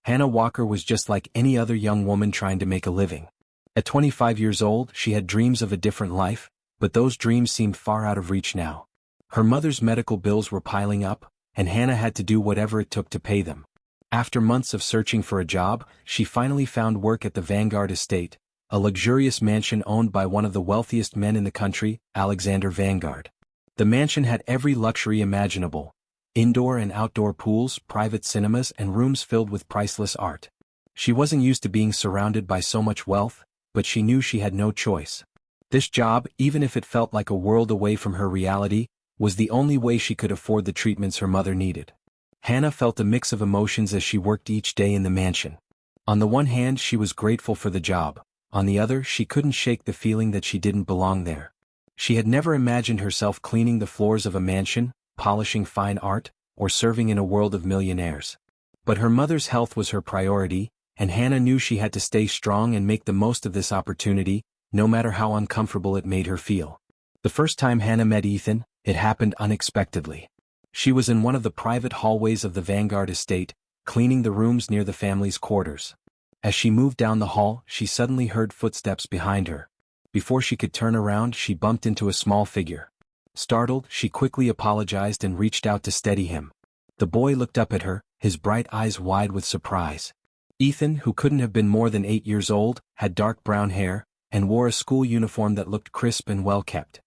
Hannah Walker was just like any other young woman trying to make a living. At 25 years old, she had dreams of a different life, but those dreams seemed far out of reach now. Her mother's medical bills were piling up, and Hannah had to do whatever it took to pay them. After months of searching for a job, she finally found work at the Vanguard Estate, a luxurious mansion owned by one of the wealthiest men in the country, Alexander Vanguard. The mansion had every luxury imaginable: indoor and outdoor pools, private cinemas, and rooms filled with priceless art. She wasn't used to being surrounded by so much wealth, but she knew she had no choice. This job, even if it felt like a world away from her reality, was the only way she could afford the treatments her mother needed. Hannah felt a mix of emotions as she worked each day in the mansion. On the one hand, she was grateful for the job. On the other, she couldn't shake the feeling that she didn't belong there. She had never imagined herself cleaning the floors of a mansion, polishing fine art, or serving in a world of millionaires. But her mother's health was her priority, and Hannah knew she had to stay strong and make the most of this opportunity, no matter how uncomfortable it made her feel. The first time Hannah met Ethan, it happened unexpectedly. She was in one of the private hallways of the Vanguard Estate, cleaning the rooms near the family's quarters. As she moved down the hall, she suddenly heard footsteps behind her. Before she could turn around, she bumped into a small figure. Startled, she quickly apologized and reached out to steady him. The boy looked up at her, his bright eyes wide with surprise. Ethan, who couldn't have been more than 8 years old, had dark brown hair, and wore a school uniform that looked crisp and well-kept.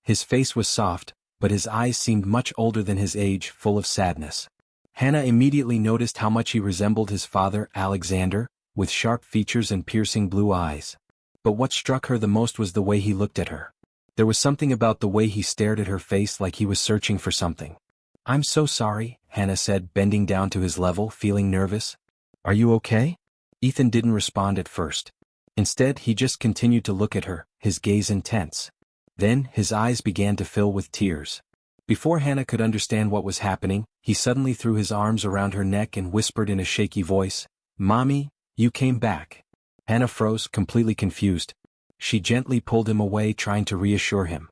His face was soft, but his eyes seemed much older than his age, full of sadness. Hannah immediately noticed how much he resembled his father, Alexander, with sharp features and piercing blue eyes. But what struck her the most was the way he looked at her. There was something about the way he stared at her face, like he was searching for something. "I'm so sorry," Hannah said, bending down to his level, feeling nervous. "Are you okay?" Ethan didn't respond at first. Instead, he just continued to look at her, his gaze intense. Then, his eyes began to fill with tears. Before Hannah could understand what was happening, he suddenly threw his arms around her neck and whispered in a shaky voice, "Mommy, you came back." Hannah froze, completely confused. She gently pulled him away, trying to reassure him.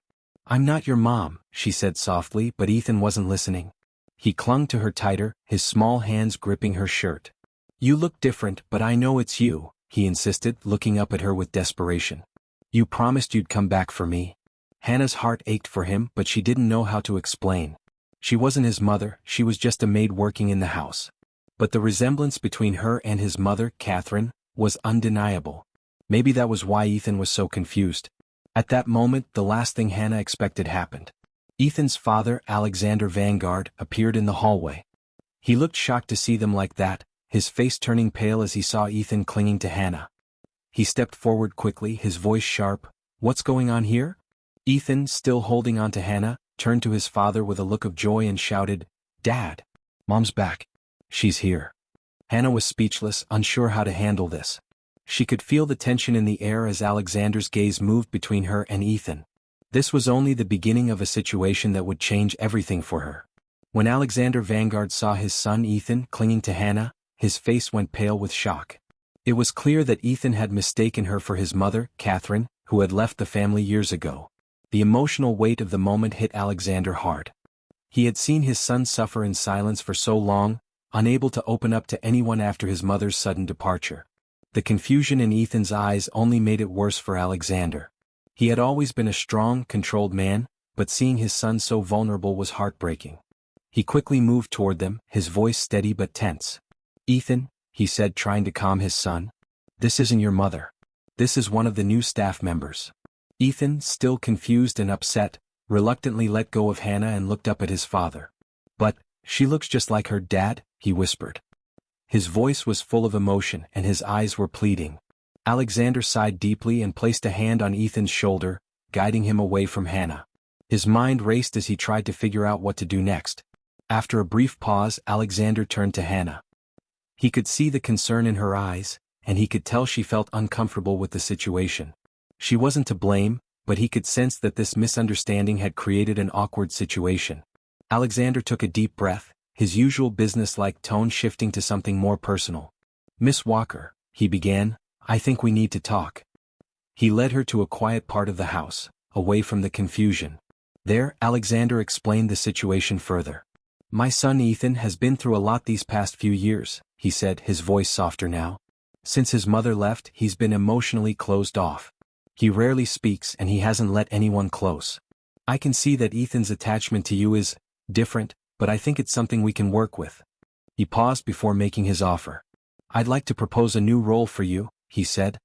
"I'm not your mom," she said softly, but Ethan wasn't listening. He clung to her tighter, his small hands gripping her shirt. "You look different, but I know it's you," he insisted, looking up at her with desperation. "You promised you'd come back for me." Hannah's heart ached for him, but she didn't know how to explain. She wasn't his mother, she was just a maid working in the house. But the resemblance between her and his mother, Catherine, was undeniable. Maybe that was why Ethan was so confused. At that moment, the last thing Hannah expected happened. Ethan's father, Alexander Vanguard, appeared in the hallway. He looked shocked to see them like that, his face turning pale as he saw Ethan clinging to Hannah. He stepped forward quickly, his voice sharp. "What's going on here?" Ethan, still holding on to Hannah, turned to his father with a look of joy and shouted, "Dad! Mom's back. She's here." Hannah was speechless, unsure how to handle this. She could feel the tension in the air as Alexander's gaze moved between her and Ethan. This was only the beginning of a situation that would change everything for her. When Alexander Vanguard saw his son Ethan clinging to Hannah, his face went pale with shock. It was clear that Ethan had mistaken her for his mother, Catherine, who had left the family years ago. The emotional weight of the moment hit Alexander hard. He had seen his son suffer in silence for so long, unable to open up to anyone after his mother's sudden departure. The confusion in Ethan's eyes only made it worse for Alexander. He had always been a strong, controlled man, but seeing his son so vulnerable was heartbreaking. He quickly moved toward them, his voice steady but tense. "Ethan," he said, trying to calm his son, "this isn't your mother. This is one of the new staff members." Ethan, still confused and upset, reluctantly let go of Hannah and looked up at his father. "But, she looks just like her dad," he whispered. His voice was full of emotion and his eyes were pleading. Alexander sighed deeply and placed a hand on Ethan's shoulder, guiding him away from Hannah. His mind raced as he tried to figure out what to do next. After a brief pause, Alexander turned to Hannah. He could see the concern in her eyes, and he could tell she felt uncomfortable with the situation. She wasn't to blame, but he could sense that this misunderstanding had created an awkward situation. Alexander took a deep breath, his usual business-like tone shifting to something more personal. "Miss Walker," he began, "I think we need to talk." He led her to a quiet part of the house, away from the confusion. There, Alexander explained the situation further. My son Ethan has been through a lot these past few years, he said, his voice softer now. Since his mother left, he's been emotionally closed off. He rarely speaks and he hasn't let anyone close. I can see that Ethan's attachment to you is different, but I think it's something we can work with. He paused before making his offer. I'd like to propose a new role for you, he said.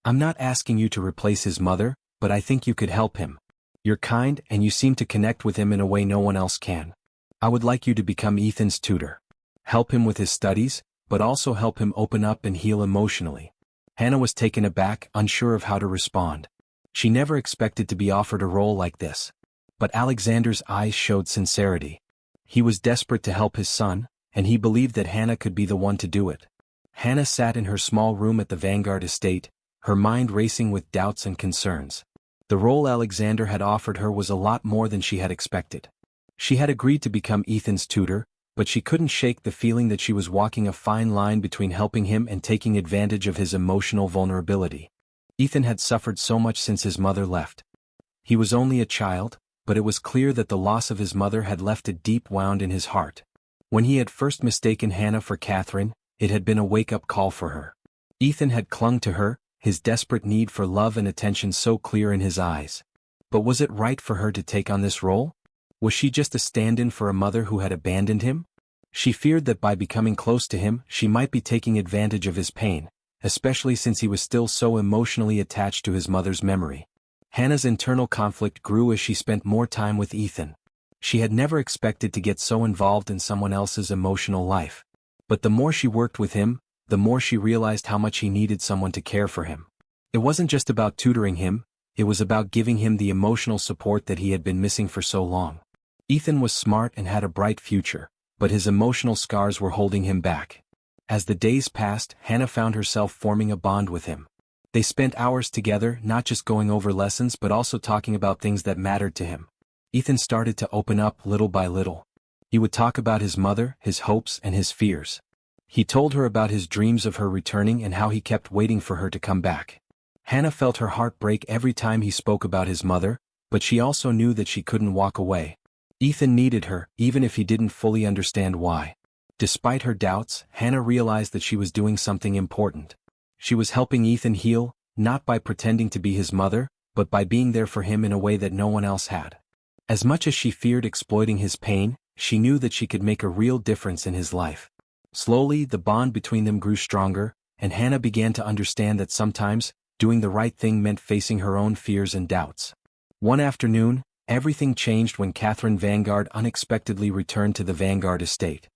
I'm not asking you to replace his mother, but I think you could help him. You're kind and you seem to connect with him in a way no one else can. I would like you to become Ethan's tutor. Help him with his studies, but also help him open up and heal emotionally. Hannah was taken aback, unsure of how to respond. She never expected to be offered a role like this. But Alexander's eyes showed sincerity. He was desperate to help his son, and he believed that Hannah could be the one to do it. Hannah sat in her small room at the Vanguard estate, her mind racing with doubts and concerns. The role Alexander had offered her was a lot more than she had expected. She had agreed to become Ethan's tutor, but she couldn't shake the feeling that she was walking a fine line between helping him and taking advantage of his emotional vulnerability. Ethan had suffered so much since his mother left. He was only a child, but it was clear that the loss of his mother had left a deep wound in his heart. When he had first mistaken Hannah for Catherine, it had been a wake-up call for her. Ethan had clung to her, his desperate need for love and attention so clear in his eyes. But was it right for her to take on this role? Was she just a stand-in for a mother who had abandoned him? She feared that by becoming close to him, she might be taking advantage of his pain, especially since he was still so emotionally attached to his mother's memory. Hannah's internal conflict grew as she spent more time with Ethan. She had never expected to get so involved in someone else's emotional life. But the more she worked with him, the more she realized how much he needed someone to care for him. It wasn't just about tutoring him, it was about giving him the emotional support that he had been missing for so long. Ethan was smart and had a bright future, but his emotional scars were holding him back. As the days passed, Hannah found herself forming a bond with him. They spent hours together, not just going over lessons but also talking about things that mattered to him. Ethan started to open up little by little. He would talk about his mother, his hopes, and his fears. He told her about his dreams of her returning and how he kept waiting for her to come back. Hannah felt her heart break every time he spoke about his mother, but she also knew that she couldn't walk away. Ethan needed her, even if he didn't fully understand why. Despite her doubts, Hannah realized that she was doing something important. She was helping Ethan heal, not by pretending to be his mother, but by being there for him in a way that no one else had. As much as she feared exploiting his pain, she knew that she could make a real difference in his life. Slowly, the bond between them grew stronger, and Hannah began to understand that sometimes, doing the right thing meant facing her own fears and doubts. One afternoon, everything changed when Catherine Vanguard unexpectedly returned to the Vanguard estate.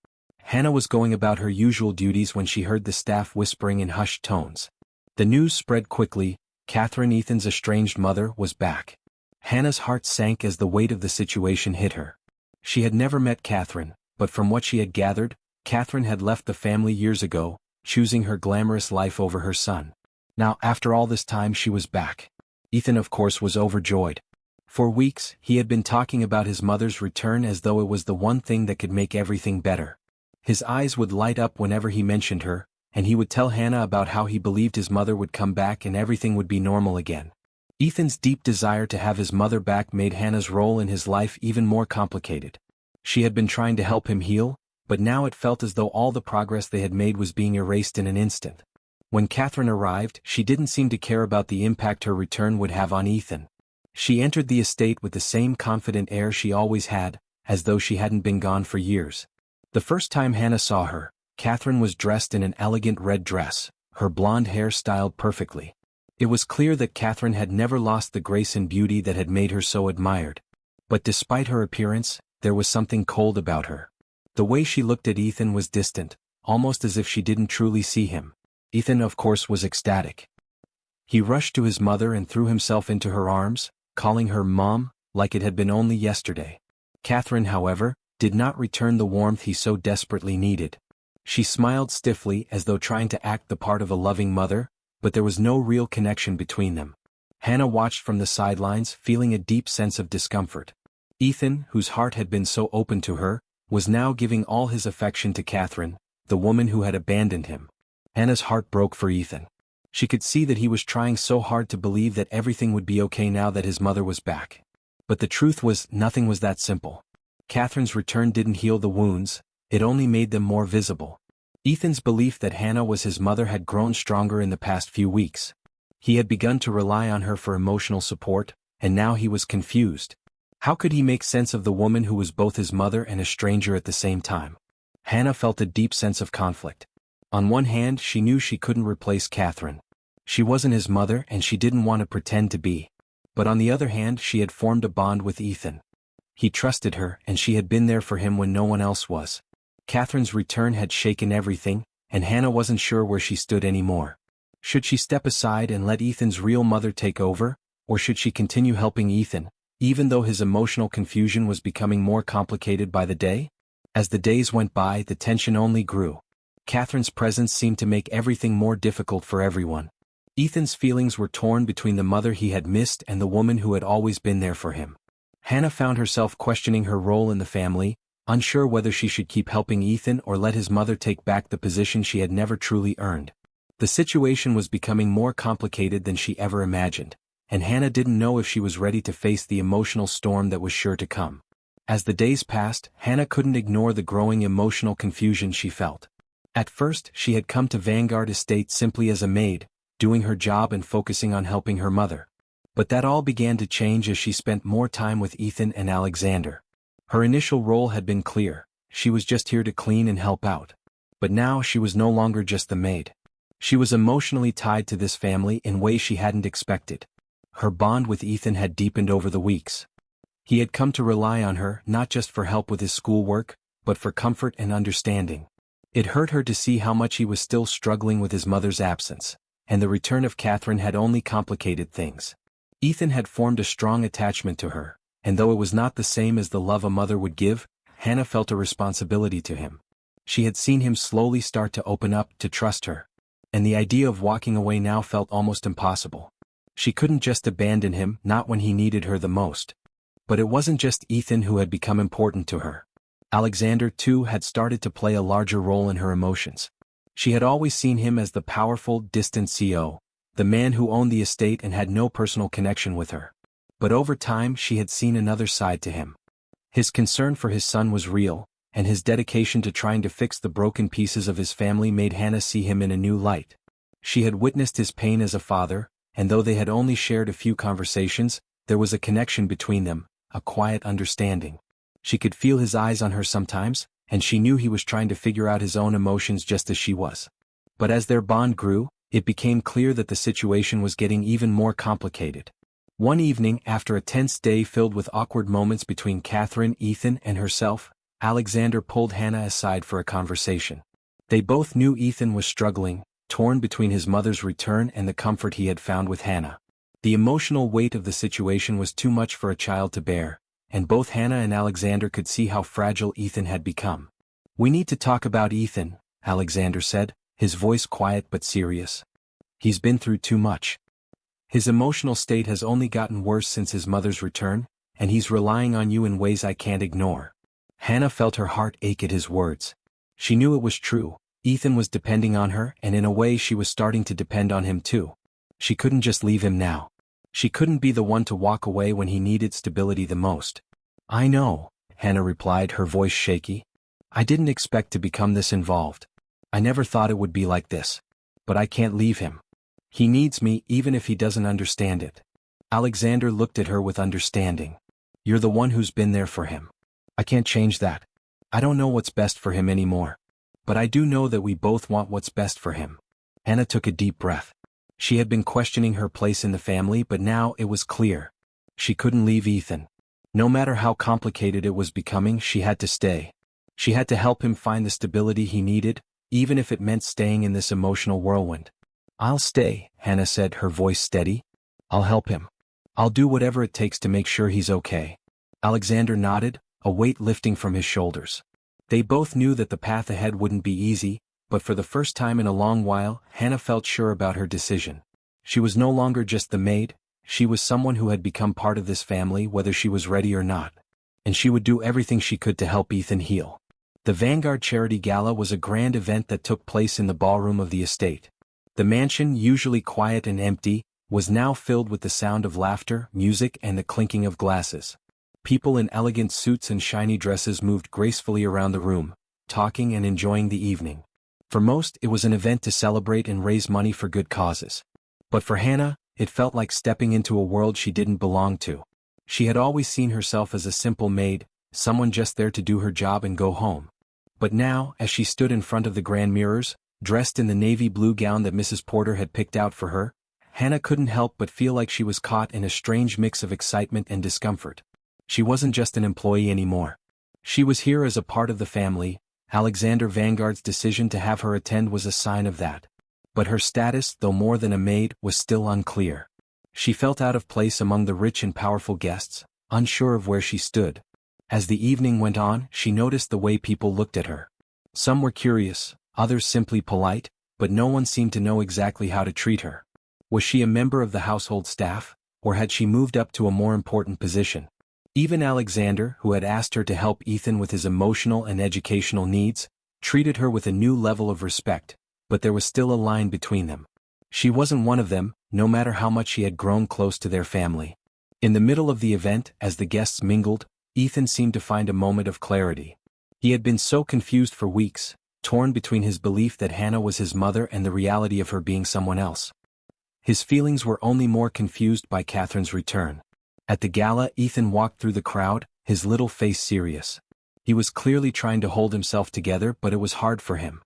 Hannah was going about her usual duties when she heard the staff whispering in hushed tones. The news spread quickly: Catherine, Ethan's estranged mother, was back. Hannah's heart sank as the weight of the situation hit her. She had never met Catherine, but from what she had gathered, Catherine had left the family years ago, choosing her glamorous life over her son. Now, after all this time, she was back. Ethan, of course, was overjoyed. For weeks, he had been talking about his mother's return as though it was the one thing that could make everything better. His eyes would light up whenever he mentioned her, and he would tell Hannah about how he believed his mother would come back and everything would be normal again. Ethan's deep desire to have his mother back made Hannah's role in his life even more complicated. She had been trying to help him heal, but now it felt as though all the progress they had made was being erased in an instant. When Catherine arrived, she didn't seem to care about the impact her return would have on Ethan. She entered the estate with the same confident air she always had, as though she hadn't been gone for years. The first time Hannah saw her, Catherine was dressed in an elegant red dress, her blonde hair styled perfectly. It was clear that Catherine had never lost the grace and beauty that had made her so admired. But despite her appearance, there was something cold about her. The way she looked at Ethan was distant, almost as if she didn't truly see him. Ethan, of course, was ecstatic. He rushed to his mother and threw himself into her arms, calling her Mom, like it had been only yesterday. Catherine, however, did not return the warmth he so desperately needed. She smiled stiffly as though trying to act the part of a loving mother, but there was no real connection between them. Hannah watched from the sidelines, feeling a deep sense of discomfort. Ethan, whose heart had been so open to her, was now giving all his affection to Catherine, the woman who had abandoned him. Hannah's heart broke for Ethan. She could see that he was trying so hard to believe that everything would be okay now that his mother was back. But the truth was, nothing was that simple. Catherine's return didn't heal the wounds, it only made them more visible. Ethan's belief that Hannah was his mother had grown stronger in the past few weeks. He had begun to rely on her for emotional support, and now he was confused. How could he make sense of the woman who was both his mother and a stranger at the same time? Hannah felt a deep sense of conflict. On one hand, she knew she couldn't replace Catherine. She wasn't his mother and she didn't want to pretend to be. But on the other hand, she had formed a bond with Ethan. He trusted her and she had been there for him when no one else was. Catherine's return had shaken everything, and Hannah wasn't sure where she stood anymore. Should she step aside and let Ethan's real mother take over, or should she continue helping Ethan, even though his emotional confusion was becoming more complicated by the day? As the days went by, the tension only grew. Catherine's presence seemed to make everything more difficult for everyone. Ethan's feelings were torn between the mother he had missed and the woman who had always been there for him. Hannah found herself questioning her role in the family, unsure whether she should keep helping Ethan or let his mother take back the position she had never truly earned. The situation was becoming more complicated than she ever imagined, and Hannah didn't know if she was ready to face the emotional storm that was sure to come. As the days passed, Hannah couldn't ignore the growing emotional confusion she felt. At first, she had come to Vanguard Estate simply as a maid, doing her job and focusing on helping her mother. But that all began to change as she spent more time with Ethan and Alexander. Her initial role had been clear: she was just here to clean and help out. But now she was no longer just the maid. She was emotionally tied to this family in ways she hadn't expected. Her bond with Ethan had deepened over the weeks. He had come to rely on her not just for help with his schoolwork, but for comfort and understanding. It hurt her to see how much he was still struggling with his mother's absence, and the return of Catherine had only complicated things. Ethan had formed a strong attachment to her, and though it was not the same as the love a mother would give, Hannah felt a responsibility to him. She had seen him slowly start to open up, to trust her. And the idea of walking away now felt almost impossible. She couldn't just abandon him, not when he needed her the most. But it wasn't just Ethan who had become important to her. Alexander, too, had started to play a larger role in her emotions. She had always seen him as the powerful, distant CEO, the man who owned the estate and had no personal connection with her. But over time she had seen another side to him. His concern for his son was real, and his dedication to trying to fix the broken pieces of his family made Hannah see him in a new light. She had witnessed his pain as a father, and though they had only shared a few conversations, there was a connection between them, a quiet understanding. She could feel his eyes on her sometimes, and she knew he was trying to figure out his own emotions just as she was. But as their bond grew, it became clear that the situation was getting even more complicated. One evening, after a tense day filled with awkward moments between Catherine, Ethan, and herself, Alexander pulled Hannah aside for a conversation. They both knew Ethan was struggling, torn between his mother's return and the comfort he had found with Hannah. The emotional weight of the situation was too much for a child to bear, and both Hannah and Alexander could see how fragile Ethan had become. "We need to talk about Ethan," Alexander said, his voice quiet but serious. "He's been through too much. His emotional state has only gotten worse since his mother's return, and he's relying on you in ways I can't ignore." Hannah felt her heart ache at his words. She knew it was true. Ethan was depending on her, and in a way she was starting to depend on him too. She couldn't just leave him now. She couldn't be the one to walk away when he needed stability the most. "I know," Hannah replied, her voice shaky. "I didn't expect to become this involved. I never thought it would be like this. But I can't leave him. He needs me even if he doesn't understand it." Alexander looked at her with understanding. "You're the one who's been there for him. I can't change that. I don't know what's best for him anymore. But I do know that we both want what's best for him." Hannah took a deep breath. She had been questioning her place in the family, but now it was clear. She couldn't leave Ethan. No matter how complicated it was becoming, she had to stay. She had to help him find the stability he needed, even if it meant staying in this emotional whirlwind. "I'll stay," Hannah said, her voice steady. "I'll help him. I'll do whatever it takes to make sure he's okay." Alexander nodded, a weight lifting from his shoulders. They both knew that the path ahead wouldn't be easy, but for the first time in a long while, Hannah felt sure about her decision. She was no longer just the maid, she was someone who had become part of this family whether she was ready or not. And she would do everything she could to help Ethan heal. The Vanguard Charity Gala was a grand event that took place in the ballroom of the estate. The mansion, usually quiet and empty, was now filled with the sound of laughter, music, and the clinking of glasses. People in elegant suits and shiny dresses moved gracefully around the room, talking and enjoying the evening. For most, it was an event to celebrate and raise money for good causes. But for Hannah, it felt like stepping into a world she didn't belong to. She had always seen herself as a simple maid, someone just there to do her job and go home. But now, as she stood in front of the grand mirrors, dressed in the navy blue gown that Mrs. Porter had picked out for her, Hannah couldn't help but feel like she was caught in a strange mix of excitement and discomfort. She wasn't just an employee anymore. She was here as a part of the family. Alexander Vanguard's decision to have her attend was a sign of that. But her status, though more than a maid, was still unclear. She felt out of place among the rich and powerful guests, unsure of where she stood. As the evening went on, she noticed the way people looked at her. Some were curious, others simply polite, but no one seemed to know exactly how to treat her. Was she a member of the household staff, or had she moved up to a more important position? Even Alexander, who had asked her to help Ethan with his emotional and educational needs, treated her with a new level of respect, but there was still a line between them. She wasn't one of them, no matter how much she had grown close to their family. In the middle of the event, as the guests mingled, Ethan seemed to find a moment of clarity. He had been so confused for weeks, torn between his belief that Hannah was his mother and the reality of her being someone else. His feelings were only more confused by Catherine's return. At the gala, Ethan walked through the crowd, his little face serious. He was clearly trying to hold himself together, but it was hard for him.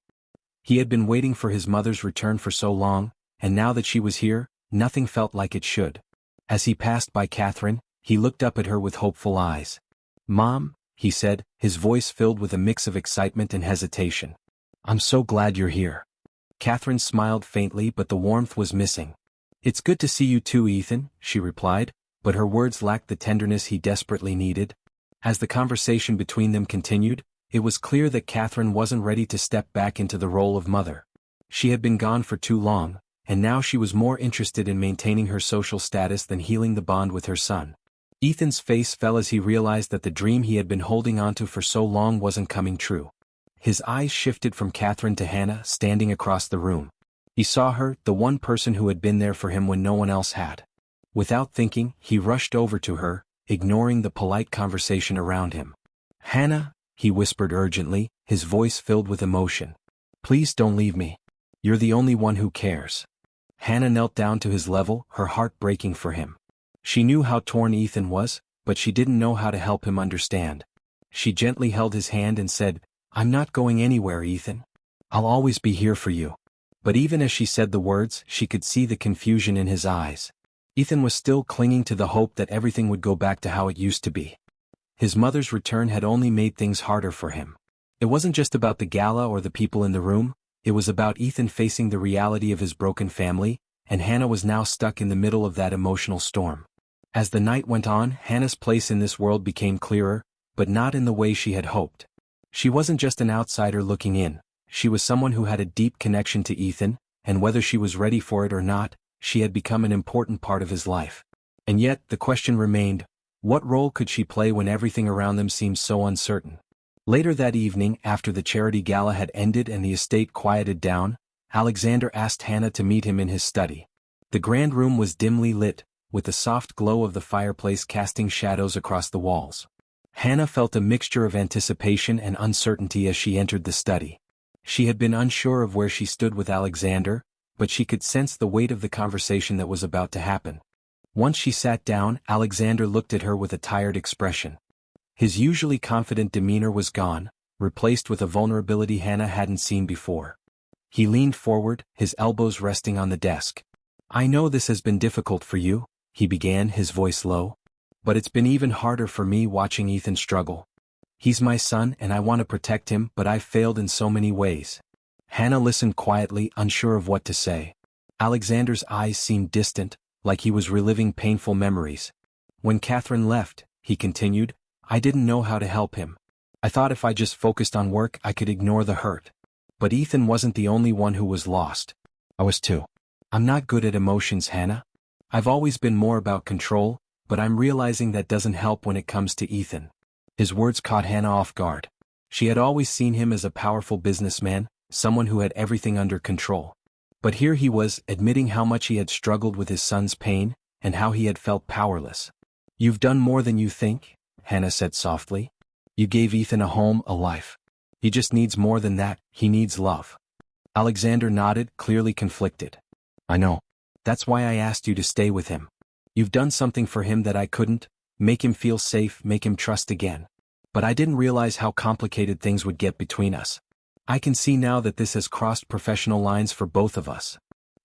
He had been waiting for his mother's return for so long, and now that she was here, nothing felt like it should. As he passed by Catherine, he looked up at her with hopeful eyes. "Mom," he said, his voice filled with a mix of excitement and hesitation. "I'm so glad you're here." Catherine smiled faintly, but the warmth was missing. "It's good to see you too, Ethan," she replied, but her words lacked the tenderness he desperately needed. As the conversation between them continued, it was clear that Catherine wasn't ready to step back into the role of mother. She had been gone for too long, and now she was more interested in maintaining her social status than healing the bond with her son. Ethan's face fell as he realized that the dream he had been holding onto for so long wasn't coming true. His eyes shifted from Catherine to Hannah, standing across the room. He saw her, the one person who had been there for him when no one else had. Without thinking, he rushed over to her, ignoring the polite conversation around him. "Hannah," he whispered urgently, his voice filled with emotion. "Please don't leave me. You're the only one who cares." Hannah knelt down to his level, her heart breaking for him. She knew how torn Ethan was, but she didn't know how to help him understand. She gently held his hand and said, "I'm not going anywhere, Ethan. I'll always be here for you." But even as she said the words, she could see the confusion in his eyes. Ethan was still clinging to the hope that everything would go back to how it used to be. His mother's return had only made things harder for him. It wasn't just about the gala or the people in the room, it was about Ethan facing the reality of his broken family, and Hannah was now stuck in the middle of that emotional storm. As the night went on, Hannah's place in this world became clearer, but not in the way she had hoped. She wasn't just an outsider looking in, she was someone who had a deep connection to Ethan, and whether she was ready for it or not, she had become an important part of his life. And yet, the question remained, what role could she play when everything around them seemed so uncertain? Later that evening, after the charity gala had ended and the estate quieted down, Alexander asked Hannah to meet him in his study. The grand room was dimly lit, with the soft glow of the fireplace casting shadows across the walls. Hannah felt a mixture of anticipation and uncertainty as she entered the study. She had been unsure of where she stood with Alexander, but she could sense the weight of the conversation that was about to happen. Once she sat down, Alexander looked at her with a tired expression. His usually confident demeanor was gone, replaced with a vulnerability Hannah hadn't seen before. He leaned forward, his elbows resting on the desk. "I know this has been difficult for you," he began, his voice low. "But it's been even harder for me watching Ethan struggle. He's my son and I want to protect him, but I've failed in so many ways." Hannah listened quietly, unsure of what to say. Alexander's eyes seemed distant, like he was reliving painful memories. "When Catherine left," he continued, "I didn't know how to help him. I thought if I just focused on work I could ignore the hurt. But Ethan wasn't the only one who was lost. I was too. I'm not good at emotions, Hannah. I've always been more about control, but I'm realizing that doesn't help when it comes to Ethan." His words caught Hannah off guard. She had always seen him as a powerful businessman, someone who had everything under control. But here he was, admitting how much he had struggled with his son's pain, and how he had felt powerless. "You've done more than you think," Hannah said softly. You gave Ethan a home, a life. He just needs more than that, he needs love. Alexander nodded, clearly conflicted. I know. That's why I asked you to stay with him. You've done something for him that I couldn't, make him feel safe, make him trust again. But I didn't realize how complicated things would get between us. I can see now that this has crossed professional lines for both of us.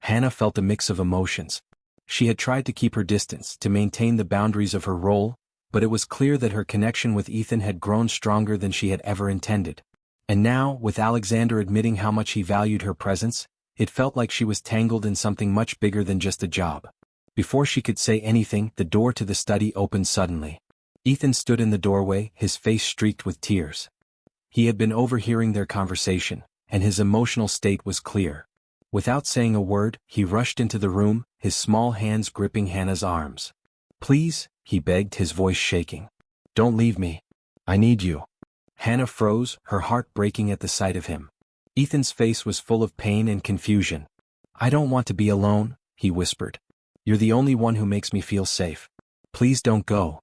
Hannah felt a mix of emotions. She had tried to keep her distance, to maintain the boundaries of her role, but it was clear that her connection with Ethan had grown stronger than she had ever intended. And now, with Alexander admitting how much he valued her presence, it felt like she was tangled in something much bigger than just a job. Before she could say anything, the door to the study opened suddenly. Ethan stood in the doorway, his face streaked with tears. He had been overhearing their conversation, and his emotional state was clear. Without saying a word, he rushed into the room, his small hands gripping Hannah's arms. Please, he begged, his voice shaking. Don't leave me. I need you. Hannah froze, her heart breaking at the sight of him. Ethan's face was full of pain and confusion. I don't want to be alone, he whispered. You're the only one who makes me feel safe. Please don't go.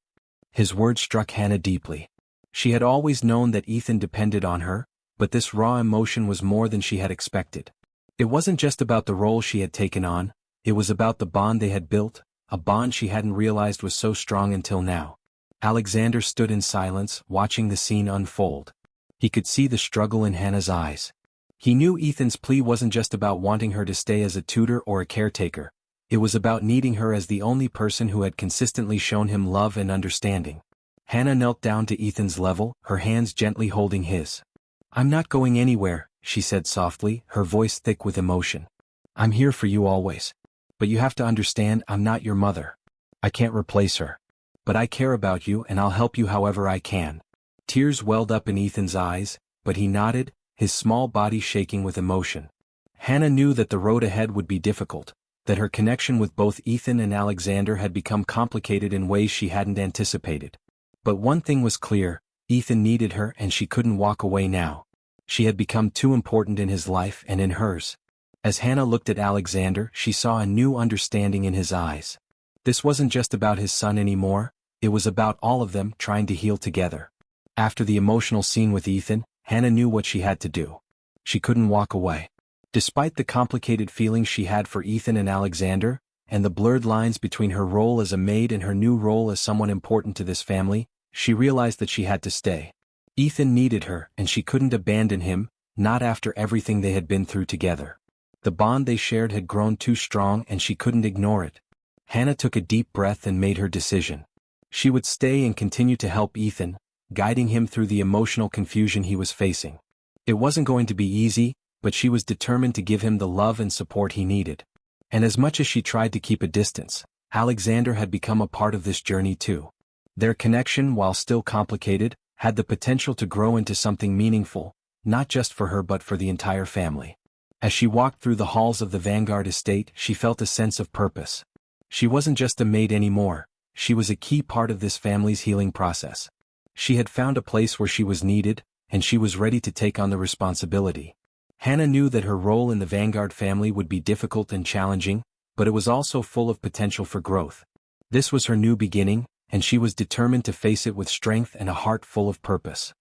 His words struck Hannah deeply. She had always known that Ethan depended on her, but this raw emotion was more than she had expected. It wasn't just about the role she had taken on, it was about the bond they had built, a bond she hadn't realized was so strong until now. Alexander stood in silence, watching the scene unfold. He could see the struggle in Hannah's eyes. He knew Ethan's plea wasn't just about wanting her to stay as a tutor or a caretaker. It was about needing her as the only person who had consistently shown him love and understanding. Hannah knelt down to Ethan's level, her hands gently holding his. I'm not going anywhere, she said softly, her voice thick with emotion. I'm here for you always. But you have to understand, I'm not your mother. I can't replace her. But I care about you and I'll help you however I can. Tears welled up in Ethan's eyes, but he nodded, his small body shaking with emotion. Hannah knew that the road ahead would be difficult, that her connection with both Ethan and Alexander had become complicated in ways she hadn't anticipated. But one thing was clear, Ethan needed her and she couldn't walk away now. She had become too important in his life and in hers. As Hannah looked at Alexander, she saw a new understanding in his eyes. This wasn't just about his son anymore, it was about all of them trying to heal together. After the emotional scene with Ethan, Hannah knew what she had to do. She couldn't walk away. Despite the complicated feelings she had for Ethan and Alexander, and the blurred lines between her role as a maid and her new role as someone important to this family, she realized that she had to stay. Ethan needed her, and she couldn't abandon him, not after everything they had been through together. The bond they shared had grown too strong and she couldn't ignore it. Hannah took a deep breath and made her decision. She would stay and continue to help Ethan, guiding him through the emotional confusion he was facing. It wasn't going to be easy, but she was determined to give him the love and support he needed. And as much as she tried to keep a distance, Alexander had become a part of this journey too. Their connection, while still complicated, had the potential to grow into something meaningful, not just for her but for the entire family. As she walked through the halls of the Vanguard estate, she felt a sense of purpose. She wasn't just a maid anymore, she was a key part of this family's healing process. She had found a place where she was needed, and she was ready to take on the responsibility. Hannah knew that her role in the Vanguard family would be difficult and challenging, but it was also full of potential for growth. This was her new beginning, and she was determined to face it with strength and a heart full of purpose.